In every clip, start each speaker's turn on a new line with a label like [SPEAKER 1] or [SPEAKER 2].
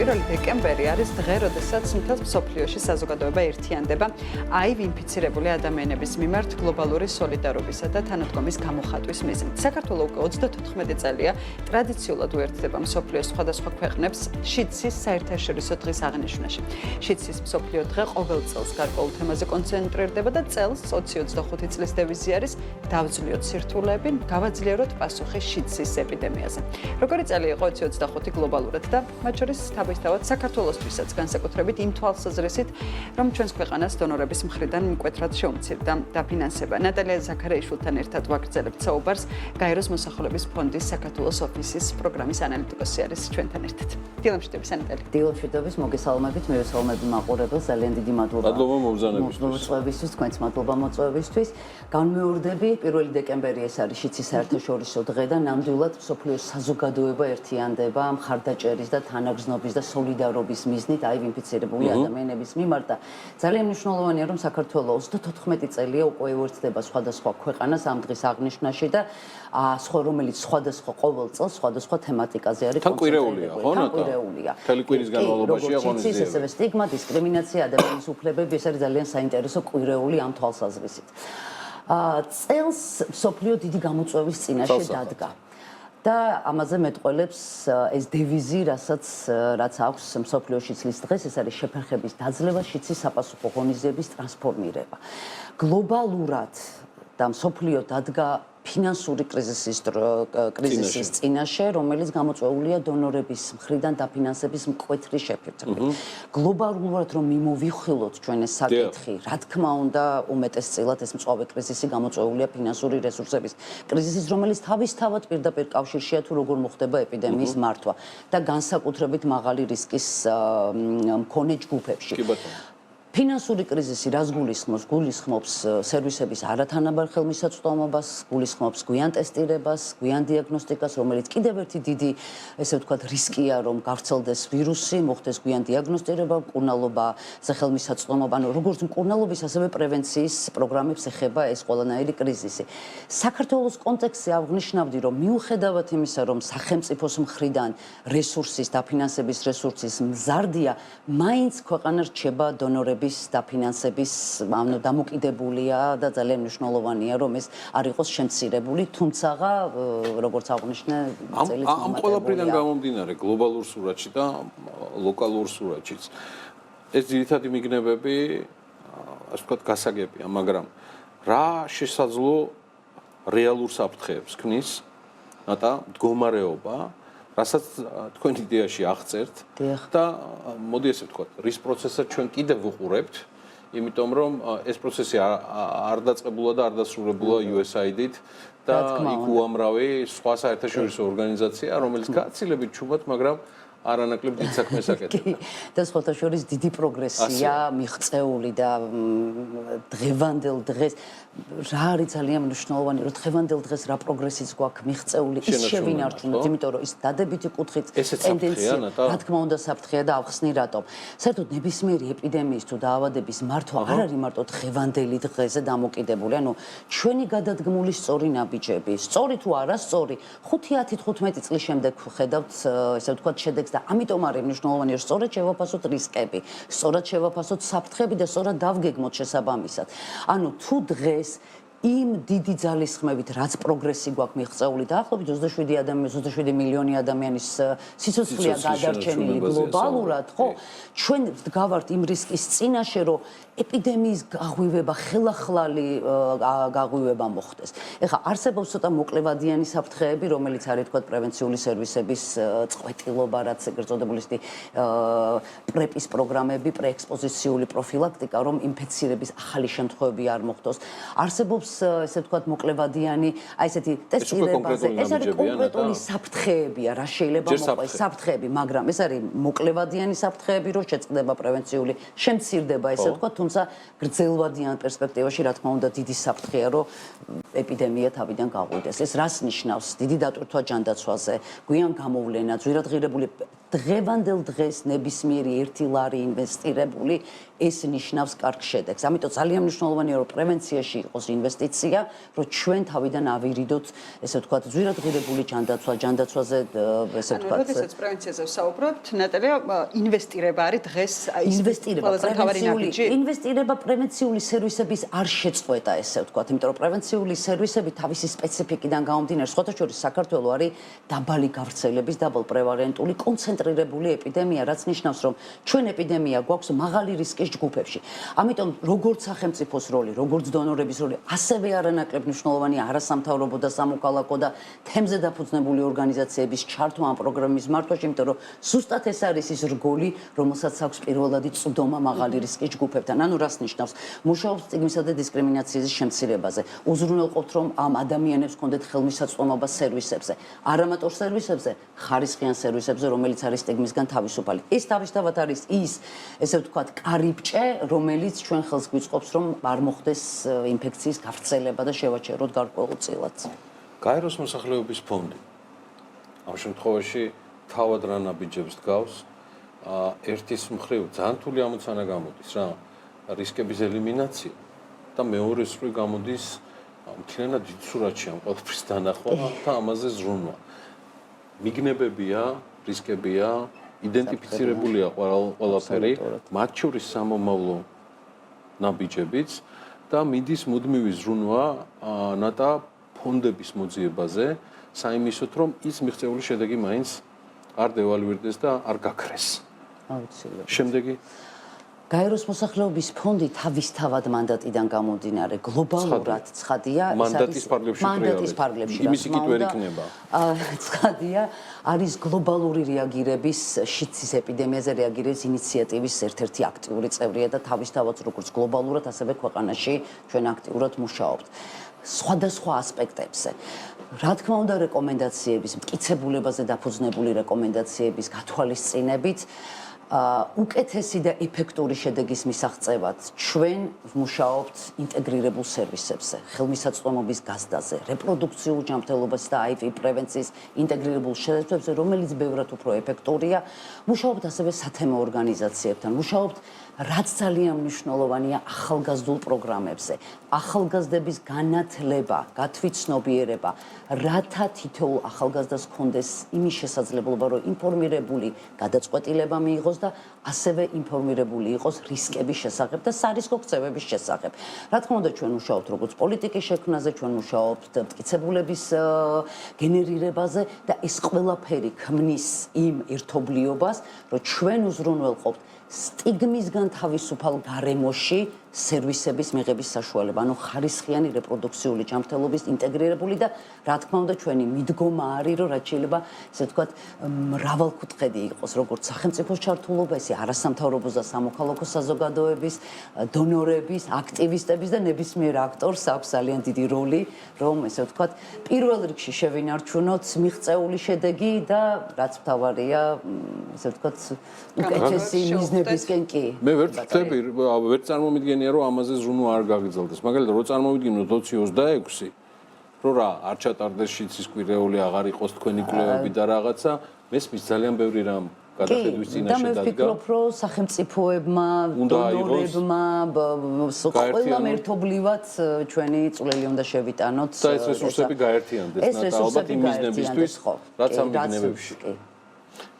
[SPEAKER 1] 1 დეკემბერი არის დღე, როდესაც მთელ მსოფლიოში საზოგადოება ერთიანდება HIV ინფიცირებული ადამიანების მიმართ გლობალური სოლიდარობისა და თანადგომის გამოხატვის მიზნით. საქართველო უკვე 34 წელია ტრადიციულად უერთდება მსოფლიოს სხვადასხვა ქვეყნებს შიდსის საერთაშორისო დღის აღნიშვნაში. შიდსის მსოფლიო დღე ყოველ წელს გარკვეულ თემაზე კონცენტრირდება და წელს 2025 წლის დევიზი არის დავძლიოთ სირთულეები, გავაძლიეროთ პასუხი შიდსის ეპიდემიაზე. Როგორი წელი იყო 2025 გლობალურად და მათ შორის თავისთავად საქართველოსთვისაც განსაკუთრებით იმ თვალსაზრისით, რომ ჩვენს ქვეყანას დონორების მხრიდან მკვეთრად შეუმცირდა დაფინანსება. ნატალია ზაქარიაშვილთან ერთად ვაგრძელებთ საუბარს. გაეროს მოსახლეობის ფონდის საქართველოს ოფისის პროგრამის ანალიტიკოსი არის ჩვენთან ერთად. დილამშვიდობის ნატალია.
[SPEAKER 2] დილამშვიდობის, მოგესალმებით, მივესალმები მაყურებელს, ძალიან დიდი მადლობა.
[SPEAKER 3] მადლობა მომბრძანებისთვის.
[SPEAKER 2] მოწვევისთვის, თქვენს მადლობა მოწვევისთვის. განმეორდები 1 დეკემბერი ეს არის შიდსის საერთაშორისო დღე და ნამდვილად მსოფლიოს საზოგადოება ერთიანდება მხარდაჭერის და თანაგრძნობის და სოლიდარობის მიზნით HIV ინფიცირებული ადამიანების მიმართ და ძალიან მნიშვნელოვანია რომ საქართველოს 34 წელია უკვე უერთდება სხვადასხვა ქვეყანას ამ დღის აღნიშვნაში და რომელიც სხვადასხვა ყოველ წელს სხვადასხვა თემატიკაზე არის
[SPEAKER 3] კონკრეტულია, ხო?
[SPEAKER 2] კონკრეტულია.
[SPEAKER 3] მთელი კვირის განმავლობაში აღონიზდება.
[SPEAKER 2] ესევე სტიგმა, დისკრიმინაცია, ადამიანის უფლებები, ეს არის ძალიან საინტერესო კვირეული ამ თვალსაზრისით. წელს მსოფლიო დიდი გამოწვევის წინაშე დადგა. და ამაზე მეტყველებს ეს დევიზი, რაც აქვს მსოფლიო შიდსის დღეს, ეს არის შეფერხების დაძლევა, შიდსის საპასუხო ღონისძიების ტრანსფორმირება. გლობალურად და მსოფლიო დადგა ფინანსური კრიზისის წინაშე, რომელიც გამოწვეულია დონორების მხრიდან დაფინანსების მკვეთრი შეფერხებით. გლობალურად რომ მიმოვიხილოთ ჩვენ ეს საკითხი, რა თქმა უნდა, უმეტესწილად ეს მწვავე კრიზისი გამოწვეულია ფინანსური რესურსების კრიზისის, რომელიც თავისთავად პირდაპირ კავშირშია თუ როგორ მოხდება ეპიდემიის მართვა და განსაკუთრებით მაღალი რისკის მქონე ჯგუფებში. ფინანსური კრიზისი რას გულისხმობს? გულისხმობს სერვისების არათანაბარ ხელმისაწვდომობას, გულისხმობს გვიან ტესტირებას, გვიან დიაგნოსტიკას, რომელიც კიდევ ერთი დიდი, ესე ვთქვათ, რისკია, რომ გავრცელდეს ვირუსი, მოხდეს გვიან დიაგნოსტირება, მკურნალობა, სახელმისაწვდომობა, ანუ როგორც მკურნალობის, ასევე პრევენციის პროგრამებს ეხება ეს ყველანაირი კრიზისი. საქართველოს კონტექსტზე აღნიშნავდი, რომ მიუხედავად იმისა, რომ სახელმწიფოს მხრიდან რესურსის, დაფინანსების რესურსის მზარდია, მაინც ქვეყანა რჩება დონორების დაფინანსების დამოკიდებულია და ძალიან მნიშვნელოვანია რომ ეს არ იყოს შემცირებული, თუმცა როგორც აღნიშნე წელიწად
[SPEAKER 3] ამ ყველაფრიდან გამომდინარე გლობალურ სურათში და ლოკალურ სურათშიც ეს ძირითადი მიგნებები ასე ვთქვათ გასაგებია, მაგრამ რა შესაძლო რეალურ საფრთხეებს ქმნის ნატა მდგომარეობა, რასაც თქვენ იდეაში აღწერთ და მოდი ესე ვთქვათ, რის პროცესად ჩვენ კიდევ ვუყურებთ, იმიტომ რომ ეს პროცესი არ დაწყებულა და არ დასრულებულა USAID-ით და იქ უამრავი სხვა საერთაშორისო ორგანიზაცია, რომელიც გაცილებით ჩუმად, მაგრამ არანაკლებ დიდ საქმეს აკეთებდა.
[SPEAKER 2] და სხვათა შორის დიდი პროგრესია მიღწეული და დღევანდელ დღეს რა არის ძალიან მნიშვნელოვანი, რომ დღევანდელ დღეს რა პროგრესიც გვაქვს მიღწეული, ის შევინარჩუნოთ, იმიტომ რომ ის დადებითი კუთხით ტენდენცია, რა თქმა უნდა, საფრთხეა და ავხსნი რატომ. საერთოდ ნებისმიერი ეპიდემიის თუ დაავადების მართვა არ არის მარტო დღევანდელი დღეზე დამოკიდებული, ანუ ჩვენი გადადგმული სწორი ნაბიჯები, სწორი თუ არასწორი, 5-10-15 წლის შემდეგ ხედავთ, ესე ვთქვათ, შედეგს და ამიტომ არის მნიშვნელოვანი, რომ სწორად შევაფასოთ რისკები, სწორად შევაფასოთ საფრთხეები და სწორად დავგეგმოთ შესაბამისად. ანუ თუ დღეს იმ დიდი ძალისხმევით, რაც პროგრესი გვაქვს მიღწეული დაახლოებით 27 მილიონი ადამიანის სიცოცხლეა გადარჩენილი გლობალურად, ხო? ჩვენ ვდგავართ იმ რისკის წინაშე, რომ ეპიდემიის გაღვივება, ხელახლალი გაღვივება მოხდეს. ეხლა არსებობს ცოტა მოკლევადიანი საფრთხეები, რომელიც არის თქვა პრევენციული სერვისების წყვეტილობა, რაც ეგრეთ წოდებული პრეპის პროგრამები, პრეექსპოზიციული პროფილაქტიკა, რომ ინფექციების ახალი შემთხვევები არ მოხდოს. არსებობს ესე ვთქვათ მოკლევადიანი, აი ესეთი ტესტირებაზე, ეს არის კონკრეტული საფრთხეებია, რა შეიძლება მოყვეს საფრთხეები, მაგრამ ეს არის მოკლევადიანი საფრთხეები, რომ შეწყდება პრევენციული, შემცირდება ესე ვთქვათ, თუმცა გრძელვადიან პერსპექტივაში, რა თქმა უნდა, დიდი საფრთხეა, რომ ეპიდემია თავიდან გაღვიდეს. ეს რას ნიშნავს? დიდი დატვირთვა ჯანდაცვაზე, გვიან გამოვლენა, ძვირადღირებული დღევანდელ დღეს ნებისმიერი 1 ლარი ინვესტირებული ეს ნიშნავს კარგ შედეგს. ამიტომ ძალიან მნიშვნელოვანია რომ პრევენციაში იყოს ინვესტიცია, რომ ჩვენ თავიდან ავირიდოთ, ესე ვთქვათ, ძვირადღირებული ჯანდაცვაზე, ესე ვთქვათ.
[SPEAKER 1] როდესაც პრევენციაზე ვსაუბრობთ, ნატალია, ინვესტირება არის დღეს
[SPEAKER 2] ინვესტირება პრევენციული სერვისების არ შეწყვეტა, ესე ვთქვათ, იმიტომ რომ პრევენციული სერვისები თავისი სპეციფიკიდან გამომდინარე, სხვათა შორის საქართველო არის დაბალი გავრცელების, დაბალ პრევალენტული, კონცენტრირებული ეპიდემია, რაც ნიშნავს, რომ ჩვენ ეპიდემია გვაქვს მაღალი რისკის ჯგუფებში. ამიტომ როგორც სახელმწიფოს როლი, როგორც დონორების როლი, ასევე არანაკლებ მნიშვნელოვანია არასამთავრობო და სამოქალაქო და თემზე დაფუძნებული ორგანიზაციების ჩართვა ამ პროგრამის მართვაში, იმიტომ რომ ზუსტად ეს არის ის რგოლი, რომელსაც აქვს პირველადი წვდომა მაღალი რისკის ჯგუფებთან. ანუ რას ნიშნავს? მუშაობს სტიგმისა და დისკრიმინაციის შემცირებაზე. უზრუნველყოფთ, რომ ამ ადამიანებს ჰქონდეთ ხელმისაწვდომობა სერვისებზე, არამატურ სერვისებზე, ხარისხიან სერვისებზე, რომელიც არის სტიგმისგან თავისუფალი. ეს თავისთავად არის ის, ესე ვთქვათ, კარიბჭე, რომელიც ჩვენ ხელს გვიწყობს, რომ არ მოხდეს ინფექციის გავრცელება და შევაჩეროთ გარკვეულწილად.
[SPEAKER 3] გაეროს მოსახლეობის ფონდი. ამ შემთხვევაში თავად რა ნაბიჯებს დგავს? ერთის მხრივ ძალიან რთული ამოცანა გამოდის რა, რისკების ელიმინაცია და მეორეს მხრივ გამოდის მთლიანად დიდ სურათში ამ ყველაფრის დანახვა და ამაზე ზრუნვა. მიგნებებია, რისკებია, იდენტიფიცირებულია ყველაფერი, მათ შორის სამომავლო ნაბიჯებიც და მიდის მუდმივი ზრუნვა ნატა ფონდების მოძიებაზე, საიმისოთ, რომ ის მიღწეული შედეგი მაინც არ დევალვირდეს და არ გაქრეს.
[SPEAKER 2] აუცილებლად.
[SPEAKER 3] შემდეგი
[SPEAKER 2] გაეროს მოსახლეობის ფონდი თავისთავად მანდატიდან გამომდინარე გლობალურად ცხადია,
[SPEAKER 3] მანდატის ფარგლებში იმის იქით ვერ იქნება.
[SPEAKER 2] ცხადია, არის გლობალური რეაგირების შიცის ეპიდემიაზე რეაგირების ინიციატივის ერთ-ერთი აქტიური წევრია და თავისთავად როგორც გლობალურად, ასევე ქვეყანაში ჩვენ აქტიურად მუშაობთ. სხვადასხვა ასპექტებზე. რა თქმა უნდა, რეკომენდაციების, მტკიცებულებაზე დაფუძნებული რეკომენდაციების გათვალისწინებით უკეთესი და ეფექტური შედეგის მისაღწევად ჩვენ ვმუშაობთ ინტეგრირებულ სერვისებზე, ხელმისაწვდომობის გაზდაზე, რეპროდუქციულ ჯანმრთელობასა და HIV პრევენციის ინტეგრირებულ შედეგებზე, რომელიც ბევრად უფრო ეფექტურია. მუშაობთ ასევე სათემო ორგანიზაციებთან, მუშაობთ რაც ძალიან მნიშვნელოვანია ახალგაზრდულ პროგრამებზე, ახალგაზრდების განათლება, გათვითცნობიერება, რათა თითოეულ ახალგაზრდას ჰქონდეს იმის შესაძლებლობა, რომ ინფორმირებული გადაწყვეტილება მიიღოს და ასევე ინფორმირებული იყოს რისკების შესახებ და სარისკო ქცევების შესახებ. რა თქმა უნდა, ჩვენ მუშაობთ როგორც პოლიტიკის შექმნაზე, ჩვენ მუშაობთ მტკიცებულების გენერირებაზე და ეს ყველაფერი ქმნის იმ ერთობლიობას, რომ ჩვენ უზრუნველყოფთ სტიგმისგან თავისუფალ გარემოში სერვისების მიღების საშუალება, ანუ ხარისხიანი რეპროდუქციული ჯანმრთელობის ინტეგრირებული და რა თქმა უნდა ჩვენი მიდგომა არის, რომ რაც შეიძლება, ესე ვთქვათ, მრავალკუთხედი იყოს, როგორც სახელმწიფოს ჩართულობა, ესე არასამთავრობო და სამოქალაქო საზოგადოების, დონორების, აქტივისტების და ნებისმიერ აქტორს აქვს ძალიან დიდი როლი, რომ ესე ვთქვათ, პირველ რიგში შევინარჩუნოთ მიღწეული შედეგი და რაც მთავარია, ესე ვთქვათ, უკეთესი მიზნებისკენ კი.
[SPEAKER 3] მე ვერ ვწდები, ვერ წარმომიდგენია რომ ამაზე ზრუნვა არ გაგრძელდეს. მაგალითად, რო წარმოვიდგინოთ 2026, რომ რა, არ ჩატარდეს შიცის კვირეული, აღარ იყოს თქვენი კვლევები და რაღაცა, მესმის ძალიან ბევრი რამ გადახედვის წინაშე დადგა.
[SPEAKER 2] და მე ვფიქრობ, რომ სახელმწიფოებმა, დონორებმა, ყველამ ერთობლივად ჩვენი წვლილი უნდა შევიტანოთ.
[SPEAKER 3] და ეს რესურსები გაერთიანდეს, ალბათ იმ მიზნებისთვის, რაც ამ მიზნებში.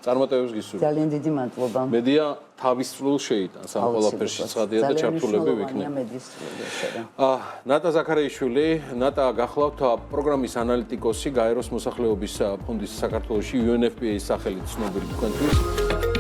[SPEAKER 3] წარმატებებს გისურვებთ.
[SPEAKER 2] ძალიან დიდი მადლობა.
[SPEAKER 3] მედია თავის წვლილ შეიტანს ამ ყველაფერში ცხადია და ჩართულები ვიქნებ. ნატა ზაქარიაშვილი, ნატა გახლავთ პროგრამის ანალიტიკოსი, გაეროს მოსახლეობის ფონდის საქართველოში UNFPA-ის სახელით ცნობილი თქვენთვის.